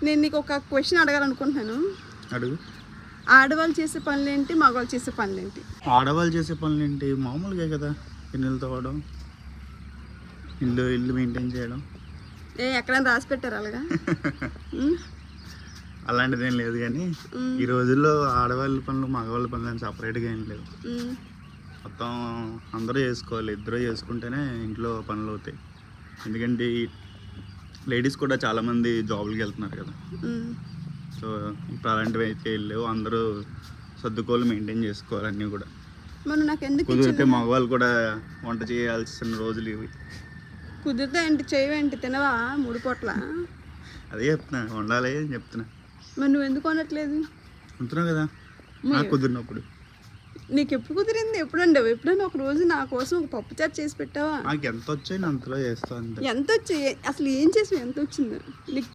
నేను నీకు ఒక క్వశ్చన్ అడగాలనుకుంటున్నాను. అడుగు. ఆడవాళ్ళు చేసే పనులేంటి, మగవాళ్ళు చేసే పనులేంటి? ఆడవాళ్ళు చేసే పనులు ఏంటి? మామూలుగా కదా, గిన్నెలు తవ్వడం, ఇల్లు మెయింటైన్ చేయడం. ఎక్కడైనా రాసి పెట్టారు అలాగా? అలాంటిది ఏం లేదు, కానీ ఈ రోజుల్లో ఆడవాళ్ళ పనులు మగవాళ్ళ పనులు అని సపరేట్గా ఏం లేవు. మొత్తం అందరూ చేసుకోవాలి, ఇద్దరు చేసుకుంటేనే ఇంట్లో పనులు అవుతాయి. ఎందుకంటే లేడీస్ కూడా చాలామంది జాబులకి వెళ్తున్నారు కదా. సో ఇప్పుడు అలాంటివి అయితే లేవు, అందరూ సర్దుకోలు మెయింటైన్ చేసుకోవాలి అన్నీ కూడా. కుదిరితే మగవాళ్ళు కూడా వంట చేయాల్సిన రోజులు ఇవి. కుదిరితే ఏంటి చేయవేంటి, తినవా 3 పూట్ల? అదే చెప్తున్నా, వండాలి అని చెప్తున్నా. మరి నువ్వు ఎందుకు వండట్లేదు? ఉంటున్నావు కదా నాకు కుదిరినప్పుడు. నీకు ఎప్పుడు కుదిరింది? ఎప్పుడండి? ఎప్పుడైనా ఒక రోజు నా కోసం ఒక పప్పుచారు చేసి పెట్టావా? నాకు ఎంత వచ్చాయి అంతలో చేస్తాను. ఎంత వచ్చాయి? అసలు ఏం చేసావు? ఎంత వచ్చింది నీకు?